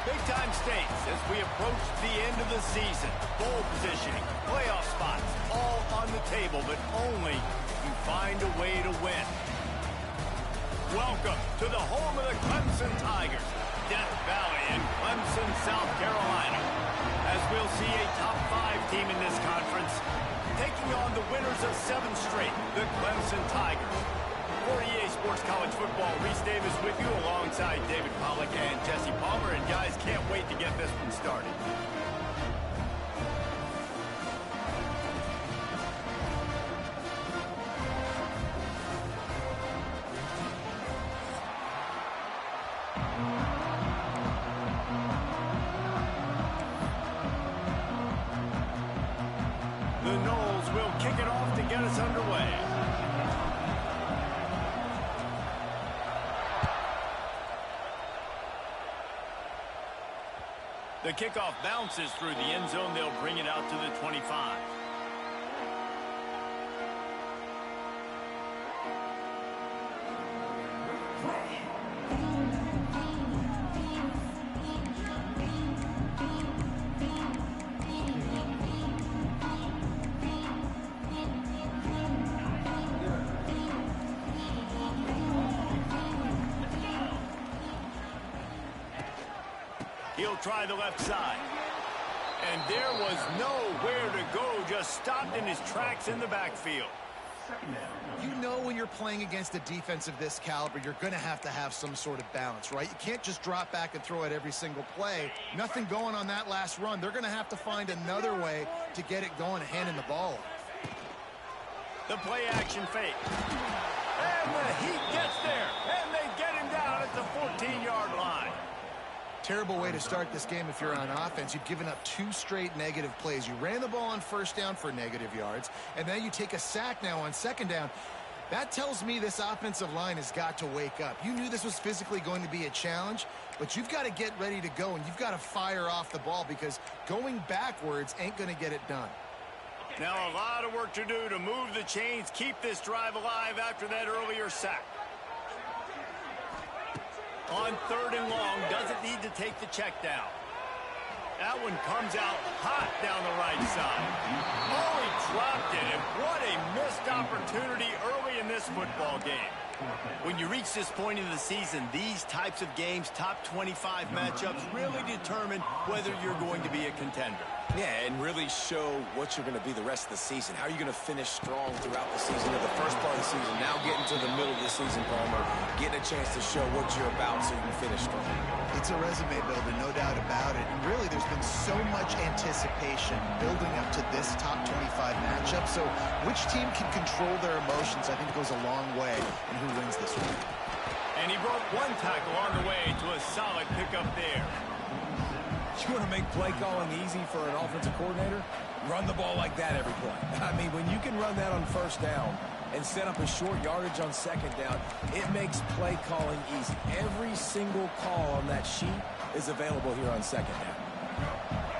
Big-time stakes as we approach the end of the season. Bowl positioning, playoff spots, all on the table, but only if you find a way to win. Welcome to the home of the Clemson Tigers, Death Valley in Clemson, South Carolina. As we'll see a top-5 team in this conference, taking on the winners of 7 straight, the Clemson Tigers. For EA Sports College Football, Reese Davis with you alongside David Pollack and Jesse Palmer. And guys, can't wait to get this one started. The Noles will kick it off to get us underway. The kickoff bounces through the end zone. They'll bring it out to the 25. He'll try the left side. And there was nowhere to go, just stopped in his tracks in the backfield. You know when you're playing against a defense of this caliber, you're going to have some sort of balance, right? You can't just drop back and throw it every single play. Nothing going on that last run. They're going to have to find another way to get it going, handing the ball off. The play action fake. And the Heat gets there. And they get him down at the 14-yard line. Terrible way to start this game if you're on offense. You've given up 2 straight negative plays. You ran the ball on first down for negative yards, and then you take a sack now on second down. That tells me this offensive line has got to wake up. You knew this was physically going to be a challenge, but you've got to get ready to go, and you've got to fire off the ball because going backwards ain't going to get it done. Now a lot of work to do to move the chains, keep this drive alive after that earlier sack. On 3rd and long, doesn't need to take the check down. That one comes out hot down the right side. Oh, he dropped it, and what a missed opportunity early in this football game. When you reach this point in the season, these types of games, top 25 matchups, really determine whether you're going to be a contender. Yeah, and really show what you're going to be the rest of the season. How are you going to finish strong throughout the season or the first part of the season? Now getting to the middle of the season, Palmer, getting a chance to show what you're about so you can finish strong. It's a resume builder, no doubt about it. And really, there's been so much anticipation building up to this top 25 matchup. So which team can control their emotions, I think, goes a long way in who wins this one. And he broke 1 tackle on the way to a solid pickup there. You want to make play calling easy for an offensive coordinator? Run the ball like that every play. I mean, when you can run that on first down and set up a short yardage on second down, it makes play calling easy. Every single call on that sheet is available here on second down.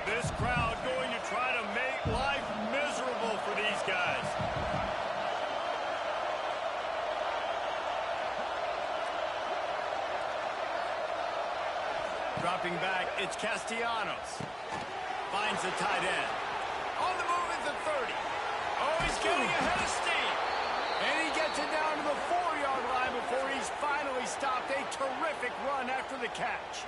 This crowd going to try to make life miserable for these guys. Dropping back, it's Castellanos. Finds the tight end. On the move at the 30. Oh, he's getting ahead of steam. And he gets it down to the 4-yard line before he's finally stopped. A terrific run after the catch.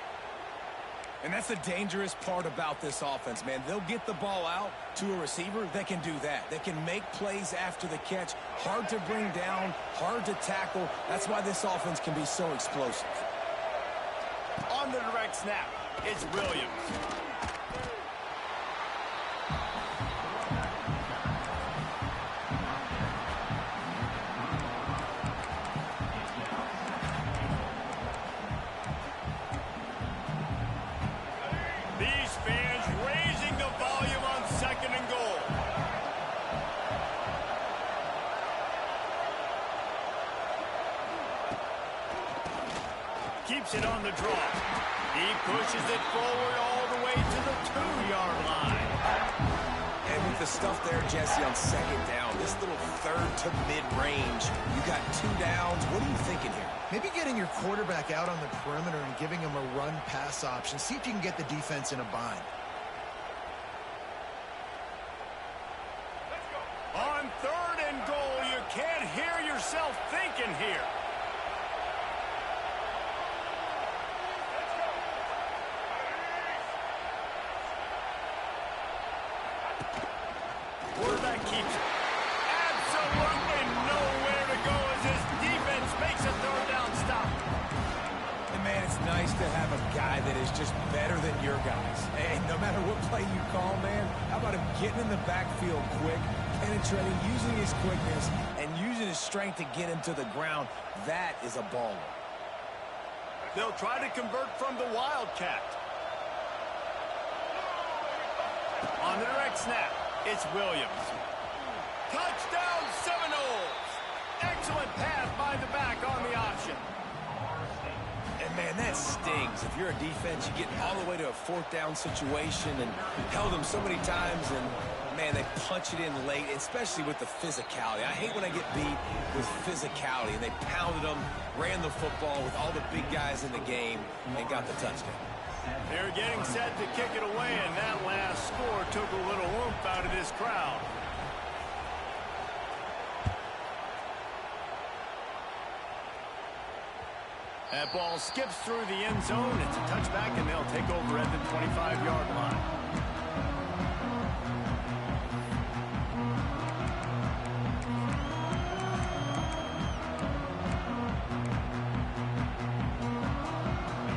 And that's the dangerous part about this offense, man. They'll get the ball out to a receiver that can do that. They can make plays after the catch. Hard to bring down, hard to tackle. That's why this offense can be so explosive. On the direct snap, it's Williams. These fans raising the volume on 2nd and goal. Keeps it on the draw. He pushes it forward all the way to the 2-yard line. And with the stuff there, Jesse, on second down, this little third to mid-range, you got 2 downs. What are you thinking here? Maybe getting your quarterback out on the perimeter and giving him a run-pass option. See if you can get the defense in a bind. On 3rd and goal, you can't hear yourself thinking here. Quarterback keeps absolutely nowhere to go as his defense makes a 3rd down stop. And man, it's nice to have a guy that is just better than your guys. And no matter what play you call, man, how about him getting in the backfield quick, penetrating, using his quickness, and using his strength to get him to the ground? That is a baller. They'll try to convert from the Wildcat. On the direct snap, it's Williams. Touchdown Seminoles! Excellent pass by the back on the option. And man, that stings. If you're a defense, you get all the way to a 4th down situation and held them so many times, and man, they punch it in late, especially with the physicality. I hate when I get beat with physicality, and they pounded them, ran the football with all the big guys in the game, and got the touchdown. They're getting set to kick it away, and that last score took a little oomph out of this crowd. That ball skips through the end zone. It's a touchback, and they'll take over at the 25-yard line.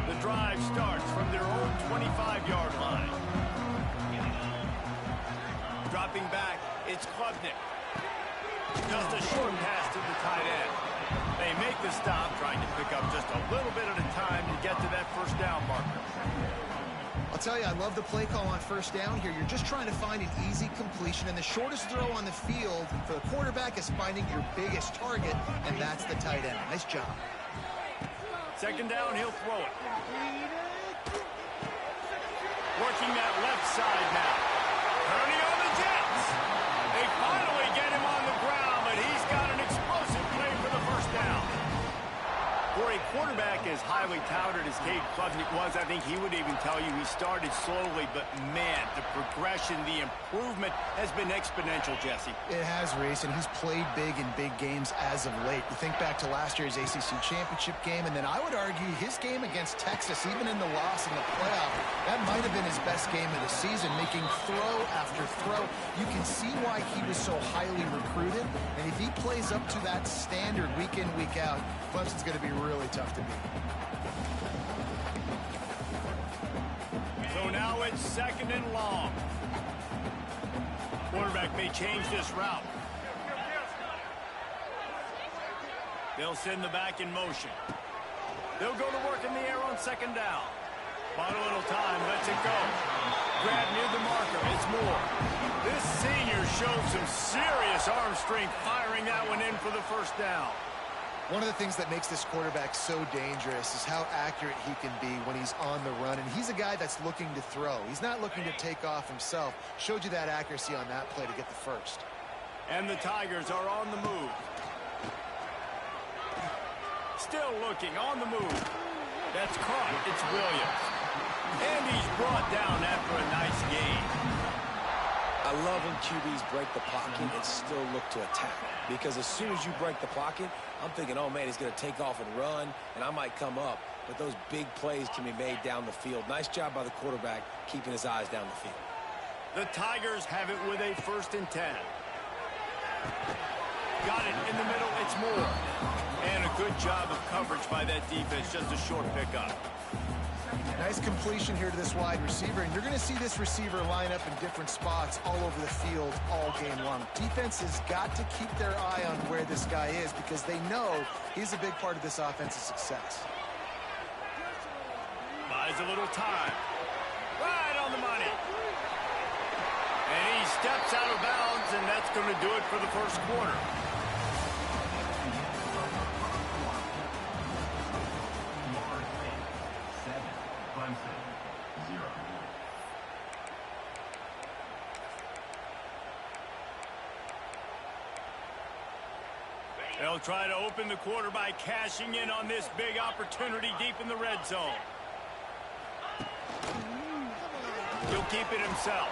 The drive starts from their own 25-yard line. Dropping back, it's Klubnik. Just a short pass to the tight end. They make the stop, trying to pick up just a little bit at a time to get to that 1st down marker. I'll tell you, I love the play call on 1st down here. You're just trying to find an easy completion, and the shortest throw on the field for the quarterback is finding your biggest target, and that's the tight end. Nice job. 2nd down, he'll throw it. Working that left side now. Turning on the Jets. They finally get him on the ground, but he's got an explosive play for the 1st down. For a quarterback as highly touted as Cade Klubnik was, I think he would even tell you he started slowly, but man, the progression, the improvement has been exponential, Jesse. It has, Reese, and he's played big in big games as of late. You think back to last year's ACC championship game, and then I would argue his game against Texas, even in the loss in the playoff, that might have been his best game of the season, making throw after throw. You can see why he was so highly recruited, and if he plays up to that standard week in, week out, Clemson's going to be really tough to beat. So now it's 2nd and long. Quarterback may change this route. They'll send the back in motion. They'll go to work in the air on 2nd down. Bought a little time, lets it go. Grab near the marker, it's Moore. This senior showed some serious arm strength firing that one in for the 1st down. One of the things that makes this quarterback so dangerous is how accurate he can be when he's on the run. And he's a guy that's looking to throw. He's not looking to take off himself. Showed you that accuracy on that play to get the 1st. And the Tigers are on the move. Still looking, on the move. That's caught. It's Williams. And he's brought down after a nice gain. I love when QBs break the pocket and still look to attack. Because as soon as you break the pocket, I'm thinking, oh, man, he's going to take off and run, and I might come up. But those big plays can be made down the field. Nice job by the quarterback keeping his eyes down the field. The Tigers have it with a 1st and 10. Got it in the middle. It's Moore. And a good job of coverage by that defense. Just a short pickup. Nice completion here to this wide receiver, and you're going to see this receiver line up in different spots all over the field all game long. Defense has got to keep their eye on where this guy is because they know he's a big part of this offense's success. Buys a little time. Right on the money. And he steps out of bounds, and that's going to do it for the 1st quarter. They'll They'll try to open the quarter by cashing in on this big opportunity deep in the red zone. He'll keep it himself.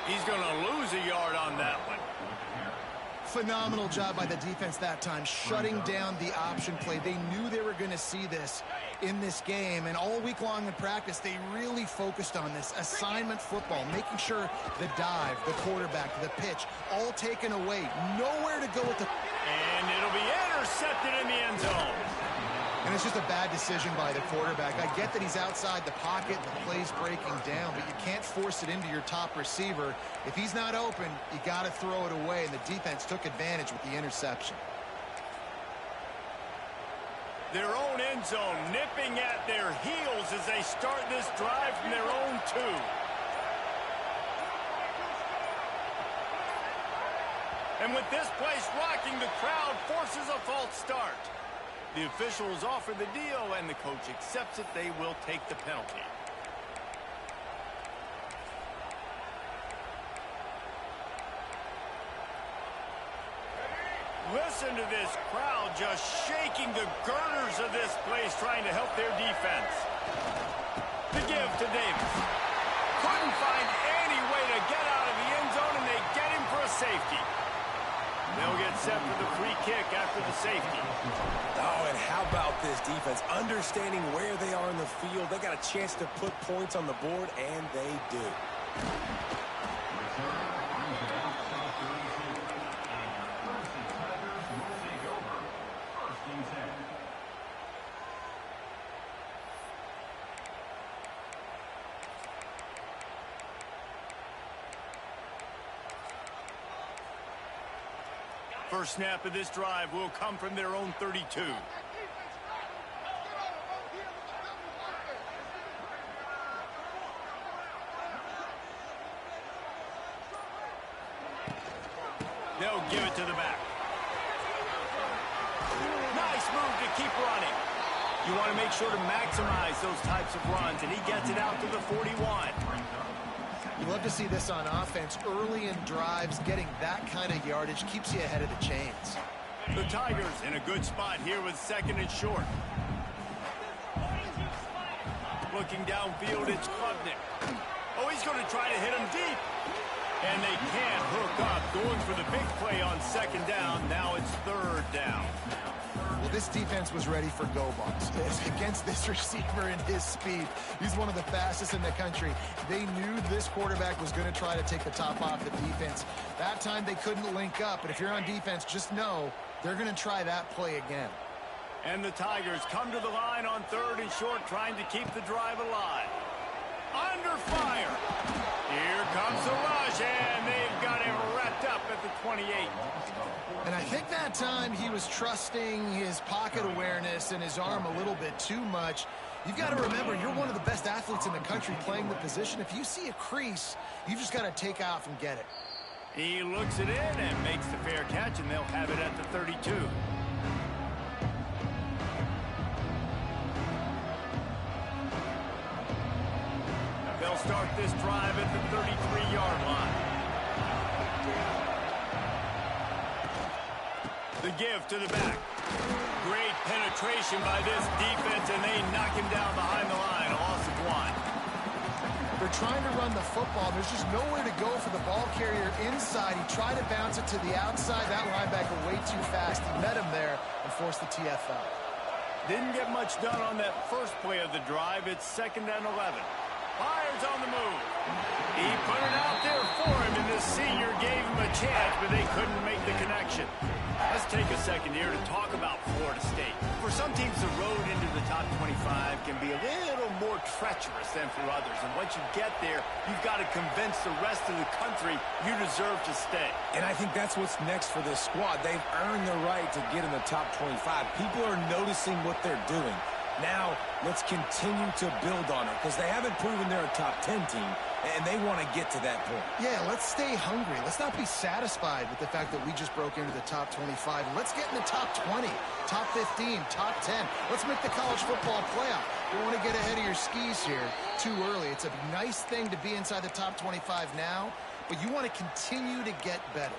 He's going to lose a yard on that one. Phenomenal job by the defense that time, shutting down the option play. They knew they were going to see this in this game, and all week long in practice, they really focused on this assignment football, making sure the dive, the quarterback, the pitch, all taken away. Nowhere to go with the... And it'll be intercepted in the end zone. And it's just a bad decision by the quarterback. I get that he's outside the pocket, the play's breaking down, but you can't force it into your top receiver. If he's not open, you got to throw it away, and the defense took advantage with the interception. Their own end zone nipping at their heels as they start this drive from their own 2. And with this place rocking, the crowd forces a false start. The officials offer the deal, and the coach accepts it. They will take the penalty. Listen to this crowd just shaking the girders of this place, trying to help their defense. The give to Davis. Couldn't find any way to get out of the end zone, and they get him for a safety. They'll get set for the free kick after the safety. Oh, and how about this defense? Understanding where they are in the field. They got a chance to put points on the board, and they do. First snap of this drive will come from their own 32. They'll give it to the back. Nice move to keep running. You want to make sure to maximize those types of runs, and he gets it out to the 41. You love to see this on offense. Early in drives, getting that kind of yardage keeps you ahead of the chains. The Tigers in a good spot here with 2nd and short. Looking downfield, it's Klubnik. Oh, he's going to try to hit him deep. And they can't hook up. Going for the big play on 2nd down. Now it's 3rd down. Well, this defense was ready for go balls. Against this receiver and his speed, he's one of the fastest in the country. They knew this quarterback was going to try to take the top off the defense. That time they couldn't link up, but if you're on defense, just know they're going to try that play again. And the Tigers come to the line on 3rd and short, trying to keep the drive alive. Under fire. Here comes the rush, and they've got him wrapped up at the 28. And I think that time he was trusting his pocket awareness and his arm a little bit too much. You've got to remember, you're one of the best athletes in the country playing the position. If you see a crease, you just got to take off and get it. He looks it in and makes the fair catch, and they'll have it at the 32. They'll start this drive at the 33-yard line. The give to the back. Great penetration by this defense, and they knock him down behind the line. A loss of 1. They're trying to run the football. There's just nowhere to go for the ball carrier inside. He tried to bounce it to the outside. That linebacker way too fast. He met him there and forced the TFL. Didn't get much done on that first play of the drive. It's 2nd and 11. Fires on the move. He put it out there for him, and the senior gave him a chance, but they couldn't make the connection. Let's take a second here to talk about Florida State. For some teams, the road into the top 25 can be a little more treacherous than for others. And once you get there, you've got to convince the rest of the country you deserve to stay. And I think that's what's next for this squad. They've earned the right to get in the top 25. People are noticing what they're doing. Now, let's continue to build on it because they haven't proven they're a top 10 team, and they want to get to that point. Yeah, let's stay hungry. Let's not be satisfied with the fact that we just broke into the top 25. Let's get in the top 20, top 15, top 10. Let's make the college football playoff. You want to get ahead of your skis here too early. It's a nice thing to be inside the top 25 now, but you want to continue to get better.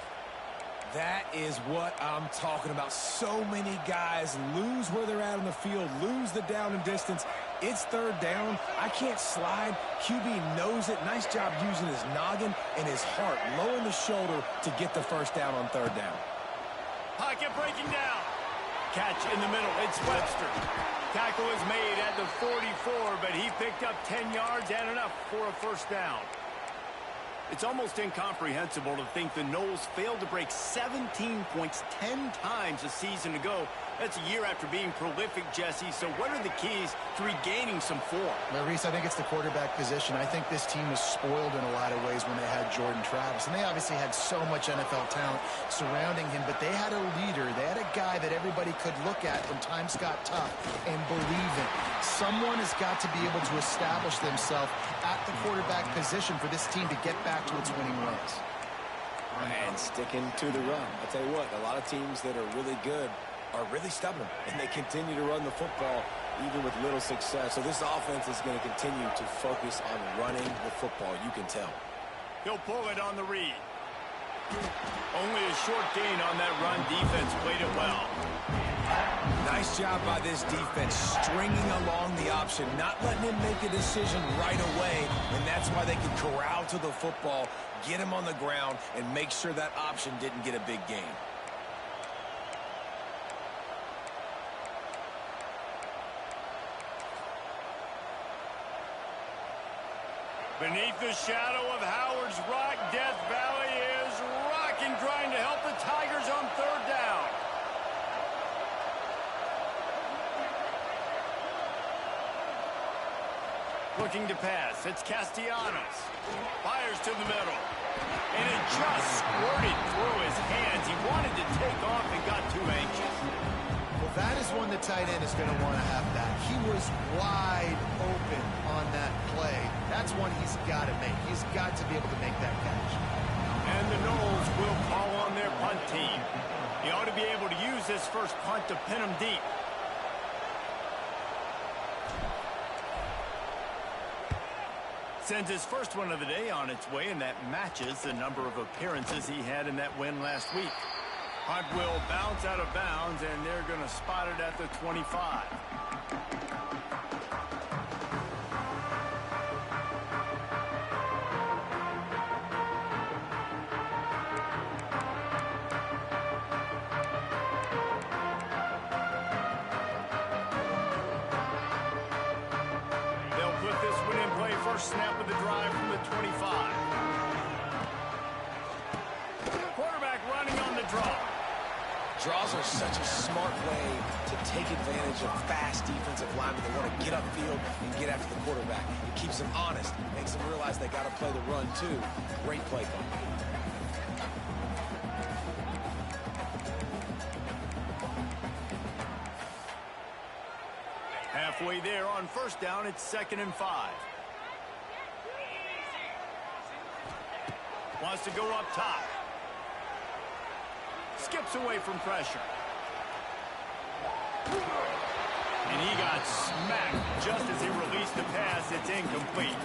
That is what I'm talking about. So many guys lose where they're at on the field, lose the down and distance. It's third down. I can't slide. QB knows it. Nice job using his noggin and his heart, lowering the shoulder to get the first down on third down. Pocket breaking down. Catch in the middle. It's Webster. Tackle is made at the 44, but he picked up 10 yards and enough for a first down. It's almost incomprehensible to think the Noles failed to break 17 points 10 times a season ago. That's a year after being prolific, Jesse. So what are the keys to regaining some form? Well, Reese, I think it's the quarterback position. I think this team was spoiled in a lot of ways when they had Jordan Travis. And they obviously had so much NFL talent surrounding him, but they had a leader. They had a guy that everybody could look at when times got tough and believe in. Someone has got to be able to establish themselves at the quarterback position for this team to get back to its winning ways. And sticking to the run. I'll tell you what, a lot of teams that are really good are really stubborn, and they continue to run the football even with little success. So this offense is going to continue to focus on running the football. You can tell. He'll pull it on the read. Only a short gain on that run. Defense played it well. Nice job by this defense, stringing along the option, not letting him make a decision right away, and that's why they could corral to the football, get him on the ground, and make sure that option didn't get a big gain. Beneath the shadow of Howard's Rock, Death Valley is rocking, trying to help the Tigers on third down. Looking to pass. It's Castellanos. Fires to the middle. And it just squirted through his hands. He wanted to take off and got too anxious. Well, that is one the tight end is going to want to have back. He was wide open on that play. That's one he's got to make. He's got to be able to make that catch. And the Noles will call on their punt team. He ought to be able to use this first punt to pin him deep. Sends his first one of the day on its way, and that matches the number of appearances he had in that win last week. Punt will bounce out of bounds, and they're going to spot it at the 25. They'll put this one in play. First snap of the drive from the 25. Quarterback running on the draw. Draws are such a smart way to take advantage of fast defensive linemen. They want to get upfield and get after the quarterback. It keeps them honest, makes them realize they got to play the run too. Great play call. Halfway there on first down, it's 2nd and 5. Wants to go up top. Skips away from pressure. And he got smacked just as he released the pass. It's incomplete.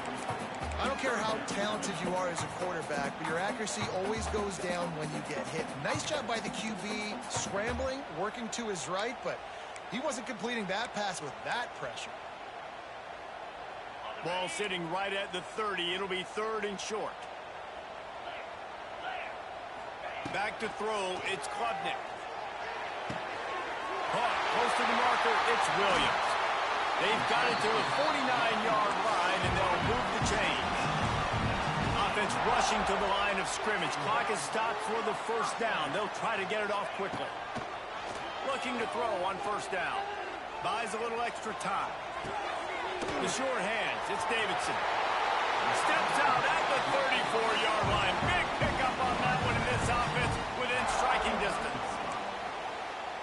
I don't care how talented you are as a quarterback, but your accuracy always goes down when you get hit. Nice job by the QB, scrambling, working to his right, but he wasn't completing that pass with that pressure. Ball sitting right at the 30. It'll be 3rd and short. Back to throw. It's Klubnik. Caught close to the marker. It's Williams. They've got it to the 49-yard line, and they'll move the chains. Offense rushing to the line of scrimmage. Clock is stopped for the first down. They'll try to get it off quickly. Looking to throw on first down. Buys a little extra time. The short hands. It's Davidson. Steps out at the 34-yard line. Big pickup on that one in this offense within striking distance.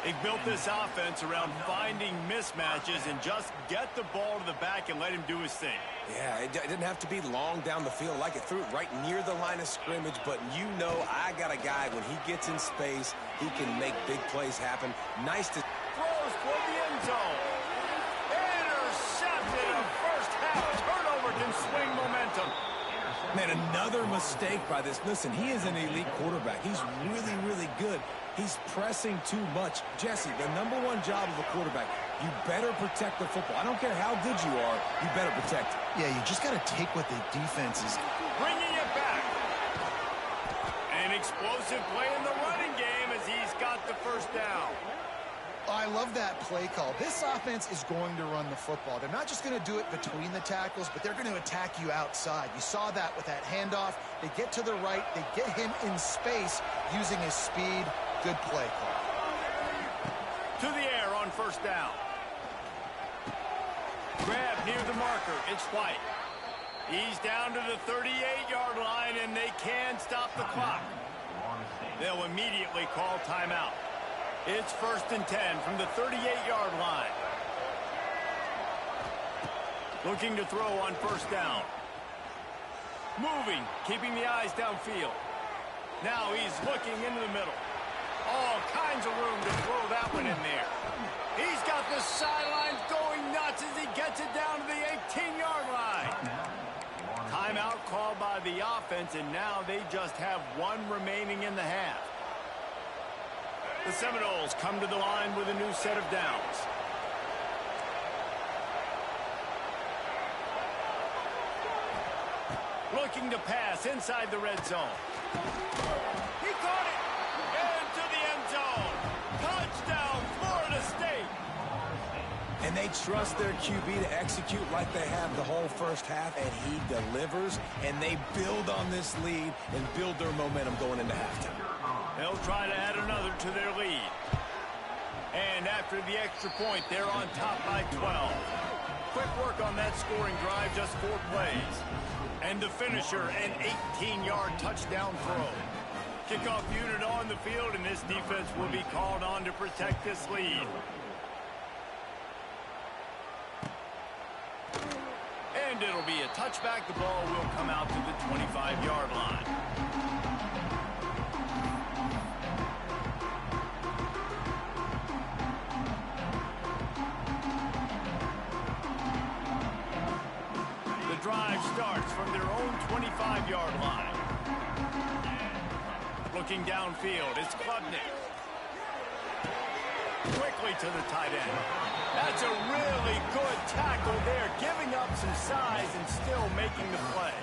They built this offense around finding mismatches and just get the ball to the back and let him do his thing. Yeah, it didn't have to be long down the field. Like it threw it right near the line of scrimmage, but you know I got a guy, when he gets in space, he can make big plays happen. Nice to... Throws toward the end zone. Intercepted. A first half turnover can swing momentum. Man, another mistake by this. Listen, he is an elite quarterback. He's really, really good. He's pressing too much. Jesse, the #1 job of a quarterback, you better protect the football. I don't care how good you are, you better protect it. Yeah, you just got to take what the defense is. Bringing it back. An explosive play in the running game as he's got the first down. I love that play call. This offense is going to run the football. They're not just going to do it between the tackles, but they're going to attack you outside. You saw that with that handoff. They get to the right. They get him in space using his speed. Good play call. To the air on first down. Grab near the marker. It's White. He's down to the 38-yard line, and they can stop the clock. They'll immediately call timeout. It's 1st and 10 from the 38-yard line. Looking to throw on first down. Moving, keeping the eyes downfield. Now he's looking into the middle. All kinds of room to throw that one in there. He's got the sidelines going nuts as he gets it down to the 18-yard line. Timeout called by the offense, and now they just have one remaining in the half. The Seminoles come to the line with a new set of downs. Looking to pass inside the red zone. He caught it! Into the end zone! Touchdown, Florida State! And they trust their QB to execute like they have the whole first half, and he delivers, and they build on this lead and build their momentum going into halftime. They'll try to add another to their lead. And after the extra point, they're on top by 12. Quick work on that scoring drive, just 4 plays. And the finisher, an 18-yard touchdown throw. Kickoff unit on the field, and this defense will be called on to protect this lead. And it'll be a touchback. The ball will come out to the 25-yard line. Drive starts from their own 25-yard line. Looking downfield, it's Klubnik. Quickly to the tight end. That's a really good tackle there, giving up some size and still making the play.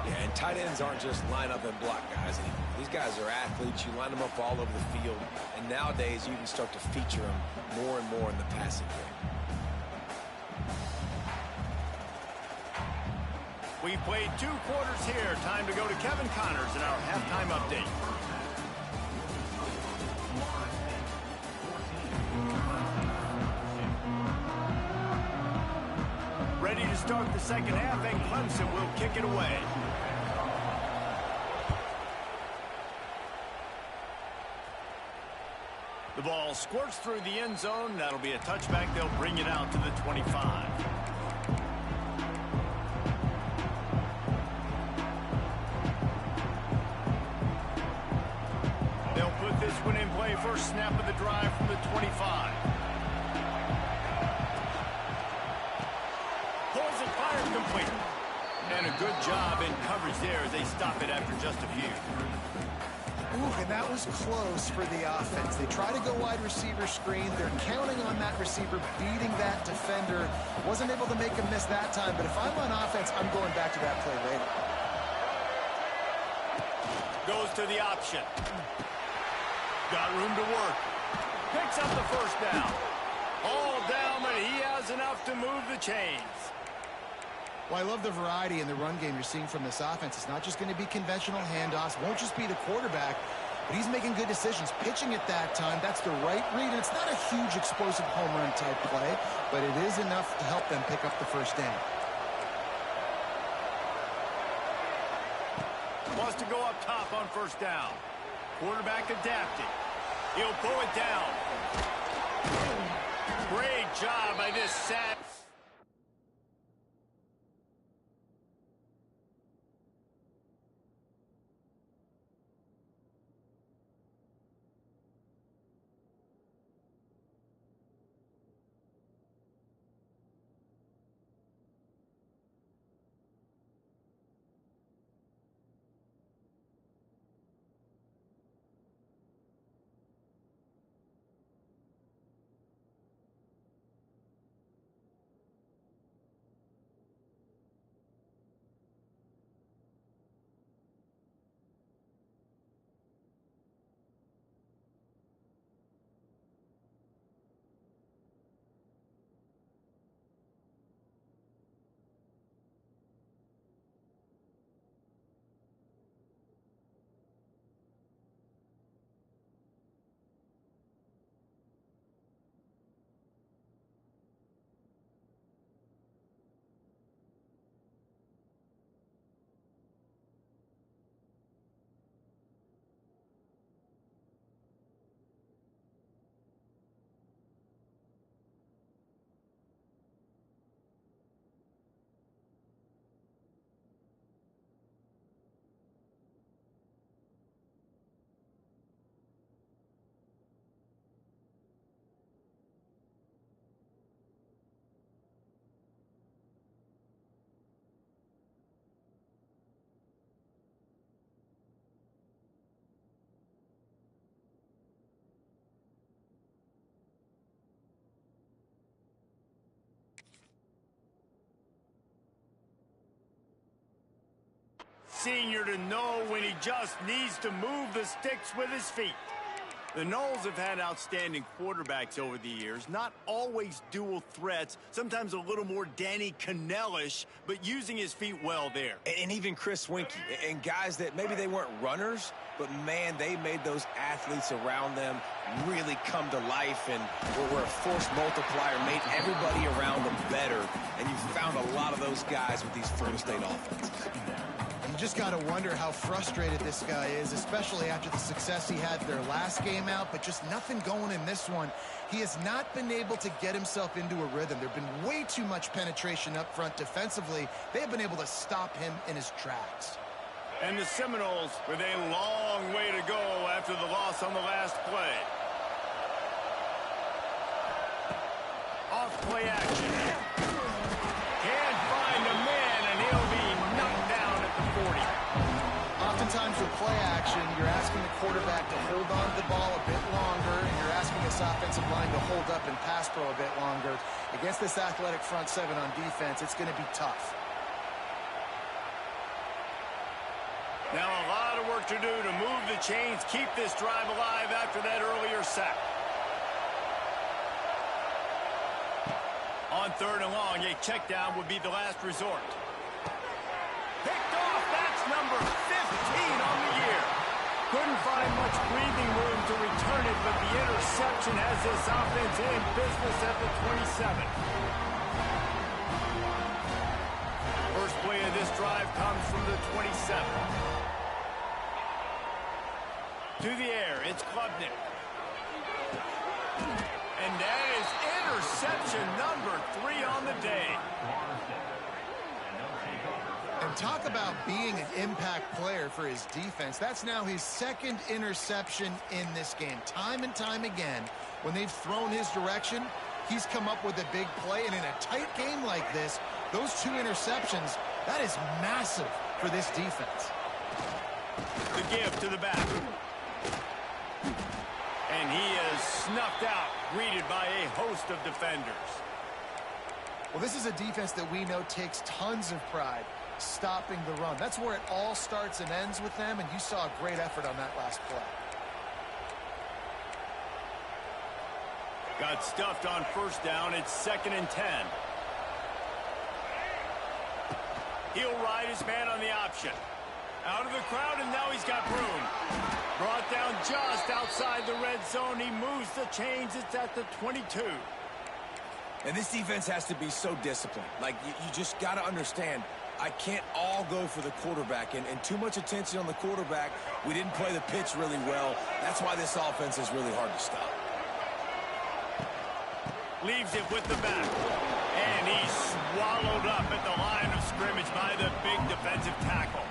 Yeah, and tight ends aren't just line up and block guys anymore. These guys are athletes. You line them up all over the field, and nowadays you can start to feature them more and more in the passing game. We played 2 quarters here. Time to go to Kevin Connors in our halftime update. Ready to start the second half, and Clemson will kick it away. The ball squirts through the end zone. That'll be a touchback. They'll bring it out to the 25. This one in play, first snap of the drive from the 25. Pulls it, fired complete. And a good job in coverage there as they stop it after just a few. Ooh, and that was close for the offense. They try to go wide receiver screen. They're counting on that receiver beating that defender. Wasn't able to make him miss that time, but if I'm on offense, I'm going back to that play later. Goes to the option. Got room to work. Picks up the first down. All down, but he has enough to move the chains. Well, I love the variety in the run game you're seeing from this offense. It's not just going to be conventional handoffs. Won't just be the quarterback, but he's making good decisions. Pitching at that time, that's the right read, and it's not a huge explosive home run type play, but it is enough to help them pick up the first down. Wants to go up top on first down. Quarterback adapting. He'll pull it down. Great job by this set. senior to know when he just needs to move the sticks with his feet. The Noles have had outstanding quarterbacks over the years, not always dual threats, sometimes a little more Danny Cannell-ish, but using his feet well there. And even Chris Winkie, and guys that maybe they weren't runners, but man, they made those athletes around them really come to life and were a force multiplier, made everybody around them better, and you found a lot of those guys with these Florida State offenses. You just got to wonder how frustrated this guy is, especially after the success he had their last game out, but just nothing going in this one. He has not been able to get himself into a rhythm. There have been way too much penetration up front defensively. They have been able to stop him in his tracks. And the Seminoles with a long way to go after the loss on the last play. Off play action. Can't find a man, and he'll be knocked down at the 40. Oftentimes with play action, you're asking the quarterback to hold on to the ball a bit longer, and you're asking this offensive line to hold up and pass pro a bit longer. Against this athletic front seven on defense, it's going to be tough. Now a lot of work to do to move the chains, keep this drive alive after that earlier sack. On 3rd and long, a check down would be the last resort. Picked off, that's number 15 on the year. Couldn't find much breathing room to return it, but the interception has this offense in business at the 27. First play of this drive comes from the 27. To the air, it's Klubnik. And that is interception number 3 on the day. And talk about being an impact player for his defense. That's now his 2nd interception in this game. Time and time again, when they've thrown his direction, he's come up with a big play. And in a tight game like this, those 2 interceptions, that is massive for this defense. The give to the back. And he is snuffed out, greeted by a host of defenders. Well, this is a defense that we know takes tons of pride stopping the run. That's where it all starts and ends with them, and you saw a great effort on that last play. Got stuffed on 1st down. It's 2nd and 10. He'll ride his man on the option. Out of the crowd, and now he's got room. Brought down just outside the red zone. He moves the chains. It's at the 22. And this defense has to be so disciplined. Like, you just got to understand, I can't all go for the quarterback. And too much attention on the quarterback. We didn't play the pitch really well. That's why this offense is really hard to stop. Leaves it with the back. And he's swallowed up at the line of scrimmage by the big defensive tackle.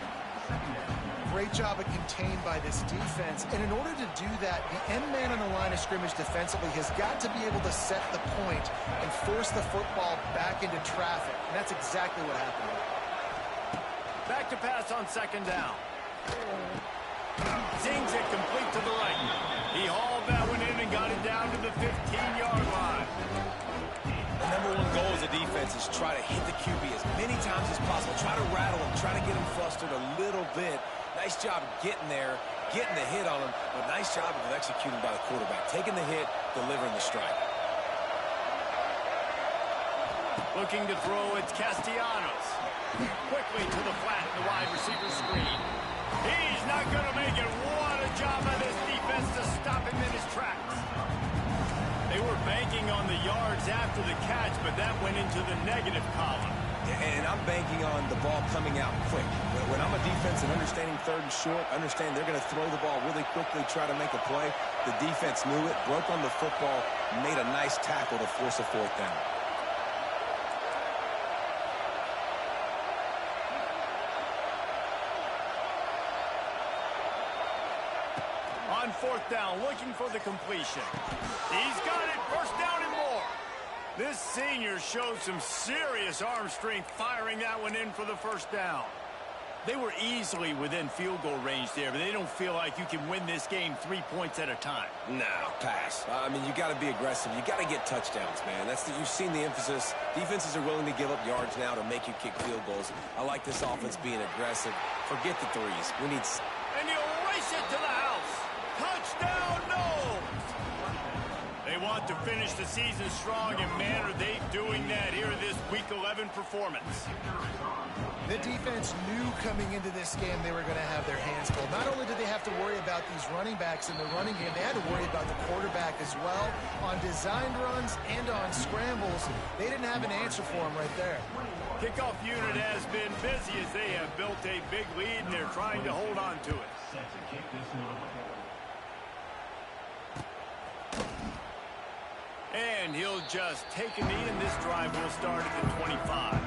Great job of contained by this defense. And in order to do that, the end man on the line of scrimmage defensively has got to be able to set the point and force the football back into traffic. And that's exactly what happened. Back to pass on 2nd down. Zings it complete to the right. He hauled that one in and got it down to the 15-yard line. The #1 goal as a defense is try to hit the QB as many times as possible. Try to rattle him, try to get him flustered a little bit. Nice job getting there, getting the hit on him, but nice job of executing by the quarterback. Taking the hit, delivering the strike. Looking to throw, it's Castellanos. Quickly to the flat, the wide receiver screen. He's not going to make it. What a job by this defense to stop him in his tracks. They were banking on the yards after the catch, but that went into the negative column. And I'm banking on the ball coming out quick. When I'm a defense and understanding 3rd and short, understand they're going to throw the ball really quickly, try to make a play. The defense knew it, broke on the football, made a nice tackle to force a 4th down. On 4th down, looking for the completion. He's got it, 1st down and more. This senior showed some serious arm strength firing that one in for the 1st down. They were easily within field goal range there, but they don't feel like you can win this game 3 points at a time. No, pass. I mean, you got to be aggressive. You got to get touchdowns, man. You've seen the emphasis. Defenses are willing to give up yards now to make you kick field goals. I like this offense being aggressive. Forget the threes. We need... And he'll race it to the house. Touchdown, no! They want to finish the season strong, and man, are they doing that here in this Week 11 performance. The defense knew coming into this game they were going to have their hands full. Not only did they have to worry about these running backs in the running game, they had to worry about the quarterback as well. On designed runs and on scrambles, they didn't have an answer for him right there. Kickoff unit has been busy as they have built a big lead, and they're trying to hold on to it. And he'll just take a knee, and this drive will start at the 25.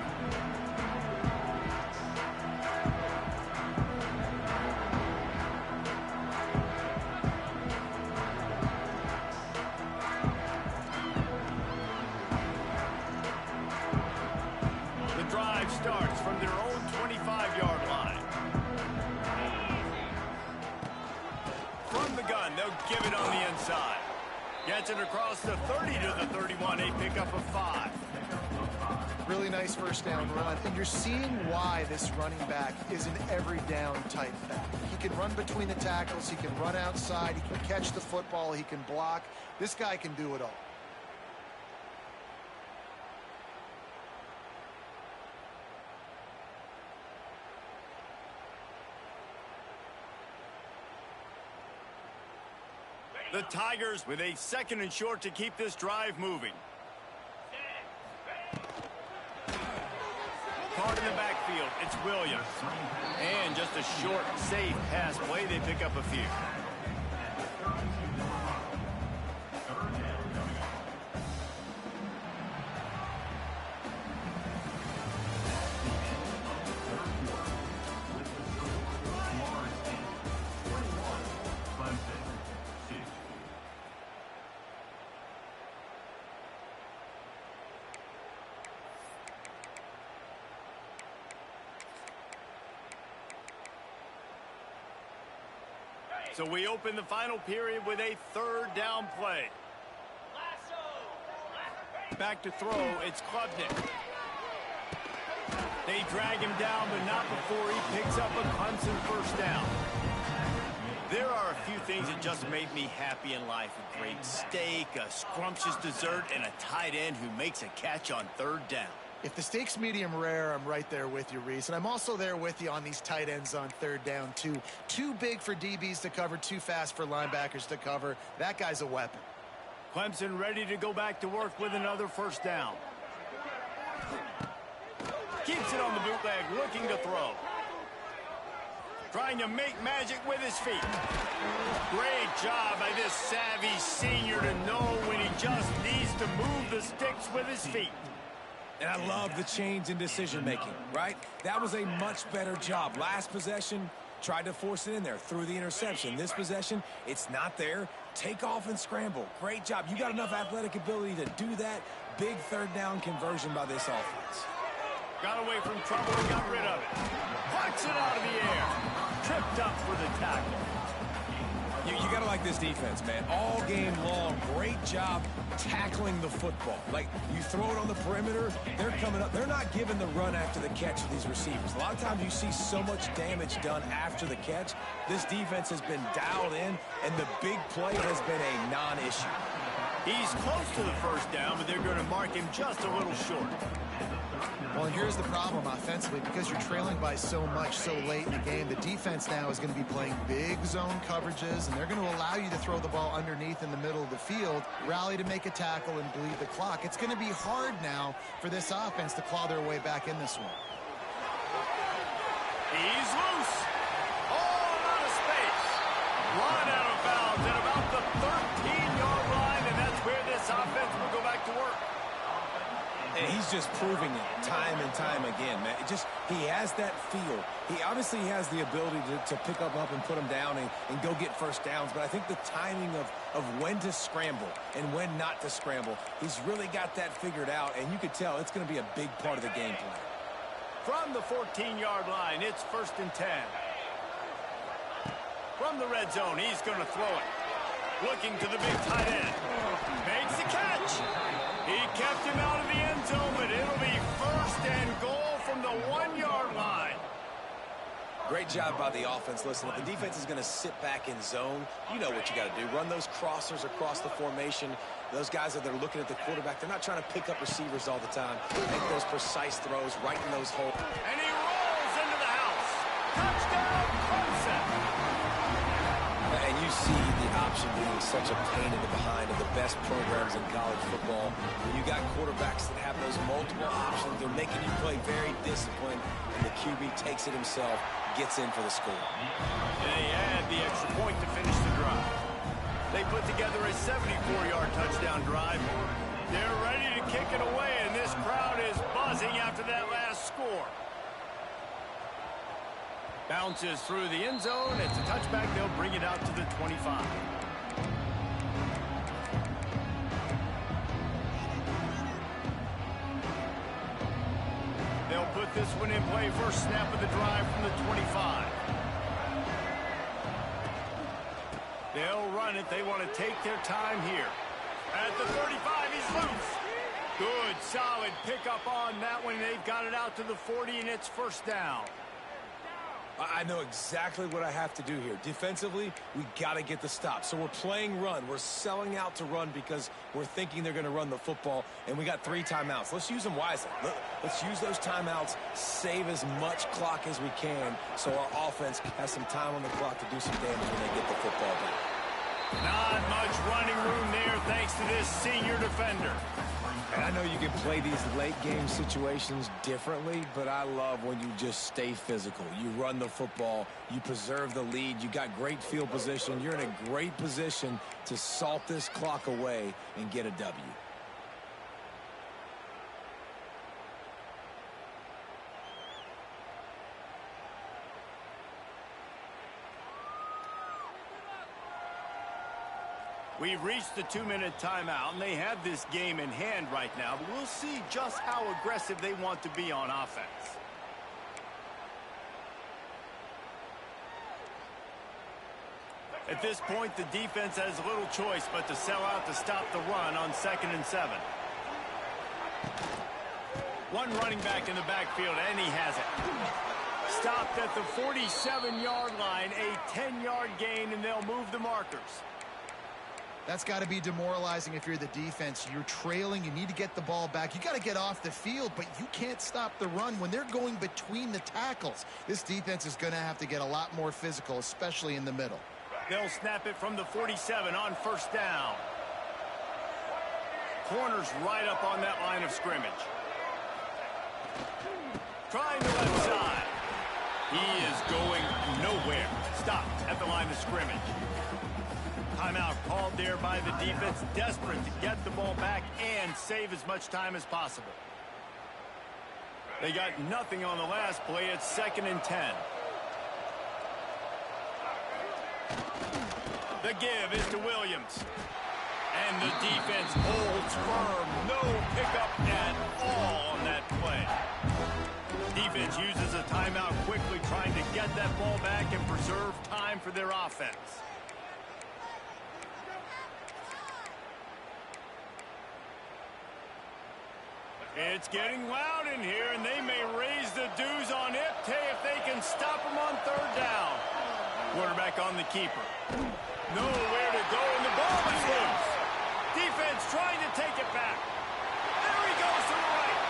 Starts from their own 25-yard line. From the gun, they'll give it on the inside. Gets it across the 30 to the 31. A pickup of 5. Really nice first down run. And you're seeing why this running back is an every down type back. He can run between the tackles. He can run outside. He can catch the football. He can block. This guy can do it all. The Tigers with a 2nd and short to keep this drive moving. Card in the backfield. It's Williams. And just a short, safe pass play. They pick up a few. So we open the final period with a 3rd down play. Back to throw, it's Klubnik. They drag him down, but not before he picks up a Clemson first down. There are a few things that just make me happy in life. A great steak, a scrumptious dessert, and a tight end who makes a catch on 3rd down. If the steak's medium rare, I'm right there with you, Reese. And I'm also there with you on these tight ends on 3rd down, too. Too big for DBs to cover, too fast for linebackers to cover. That guy's a weapon. Clemson ready to go back to work with another first down. Keeps it on the bootleg, looking to throw. Trying to make magic with his feet. Great job by this savvy senior to know when he just needs to move the sticks with his feet. And I love the change in decision-making, right? That was a much better job. Last possession, tried to force it in there, threw the interception. This possession, it's not there. Take off and scramble. Great job. You got enough athletic ability to do that. Big 3rd down conversion by this offense. Got away from trouble and got rid of it. Plucks it out of the air. Tripped up for the tackle. You got to like this defense, man. All game long, great job tackling the football. Like, you throw it on the perimeter, they're coming up. They're not giving the run after the catch to these receivers. A lot of times you see so much damage done after the catch. This defense has been dialed in, and the big play has been a non-issue. He's close to the first down, but they're going to mark him just a little short. Well, and here's the problem offensively. Because you're trailing by so much so late in the game, the defense now is going to be playing big zone coverages, and they're going to allow you to throw the ball underneath in the middle of the field, rally to make a tackle, and bleed the clock. It's going to be hard now for this offense to claw their way back in this one. He's loose. All out of space. Run out of bounds at about the 13-yard line, and that's where this offense will go back to work. And he's just proving it time and time again, man. He has that feel. He obviously has the ability to pick up and put him down and go get first downs, but I think the timing of when to scramble and when not to scramble, he's really got that figured out, and you could tell it's going to be a big part of the game plan. From the 14-yard line, it's 1st and 10. From the red zone, he's going to throw it. Looking to the big tight end. Makes the catch. He kept him out of the end zone, but it'll be 1st and goal from the 1-yard line. Great job by the offense. Listen, if the defense is going to sit back in zone, you know what you got to do. Run those crossers across the formation. Those guys that are looking at the quarterback, they're not trying to pick up receivers all the time. Make those precise throws right in those holes. And he rolls into the house. Touchdown, Clemson. And you see the option being such a pain in the behind of the best programs in college football. When you got quarterbacks that have those multiple options, they're making you play very disciplined, and the QB takes it himself, gets in for the score. And they add the extra point to finish the drive. They put together a 74-yard touchdown drive. They're ready to kick it away, and this crowd is buzzing after that last score. Bounces through the end zone. It's a touchback. They'll bring it out to the 25. They'll put this one in play. First snap of the drive from the 25. They'll run it. They want to take their time here. At the 35, he's loose. Good, solid pickup on that one. They've got it out to the 40, and it's 1st down. I know exactly what I have to do here. Defensively, we got to get the stop. So we're playing run. We're selling out to run because we're thinking they're going to run the football, and we got 3 timeouts. Let's use them wisely. Let's use those timeouts, save as much clock as we can so our offense has some time on the clock to do some damage when they get the football back. Not much running room there thanks to this senior defender. And I know you can play these late-game situations differently, but I love when you just stay physical. You run the football, you preserve the lead, you got great field position, you're in a great position to salt this clock away and get a W. We've reached the 2-minute timeout, and they have this game in hand right now. But we'll see just how aggressive they want to be on offense. At this point, the defense has little choice but to sell out to stop the run on 2nd and 7. One running back in the backfield, and he has it. Stopped at the 47-yard line, a 10-yard gain, and they'll move the markers. That's got to be demoralizing if you're the defense. You're trailing. You need to get the ball back. You got to get off the field, but you can't stop the run when they're going between the tackles. This defense is going to have to get a lot more physical, especially in the middle. They'll snap it from the 47 on 1st down. Corners right up on that line of scrimmage. Trying the left side. He is going nowhere. Stopped at the line of scrimmage. Timeout called there by the defense, desperate to get the ball back and save as much time as possible. They got nothing on the last play. It's 2nd and 10. The give is to Williams. And the defense holds firm. No pickup at all on that play. Defense uses a timeout quickly, trying to get that ball back and preserve time for their offense. It's getting loud in here, and they may raise the dues on Iptay if they can stop him on 3rd down. Quarterback on the keeper. Nowhere to go, and the ball is loose. Defense trying to take it back. There he goes to the right.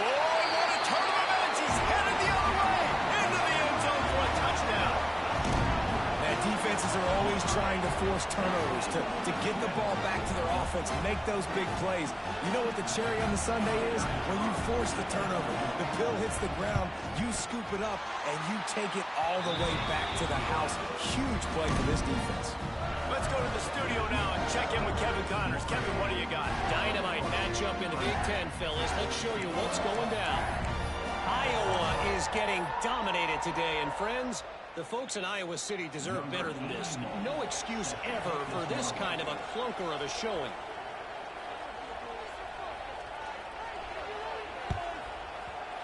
Oh, and what a turn of events. He's headed the other way. Into the end zone for a touchdown. And defenses are always trying to force turnovers to get the ball back to their offense, make those big plays. You know what the cherry on the sundae is? When you force the turnover, the pill hits the ground, you scoop it up, and you take it all the way back to the house. Huge play for this defense. Let's go to the studio now and check in with Kevin Connors. Kevin, what do you got? Dynamite matchup in the Big Ten, fellas. Let's show you what's going down. Iowa is getting dominated today, and friends, the folks in Iowa City deserve better than this. No excuse ever for this kind of a clunker of a showing.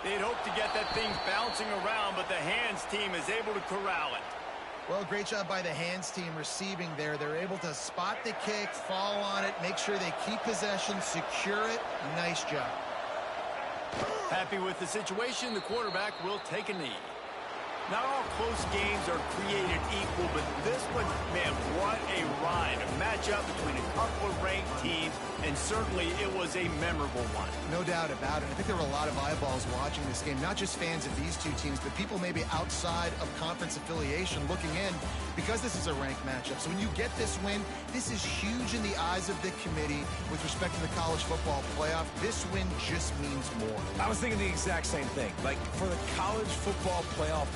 They'd hope to get that thing bouncing around, but the hands team is able to corral it. Well, great job by the hands team receiving there. They're able to spot the kick, fall on it, make sure they keep possession, secure it. Nice job. Happy with the situation, the quarterback will take a knee. Not all close games are created equal, but this one, man, what a ride. A matchup between a couple of ranked teams, and certainly it was a memorable one. No doubt about it. I think there were a lot of eyeballs watching this game, not just fans of these two teams, but people maybe outside of conference affiliation looking in because this is a ranked matchup. So when you get this win, this is huge in the eyes of the committee with respect to the college football playoff. This win just means more. I was thinking the exact same thing. Like, for the college football playoff,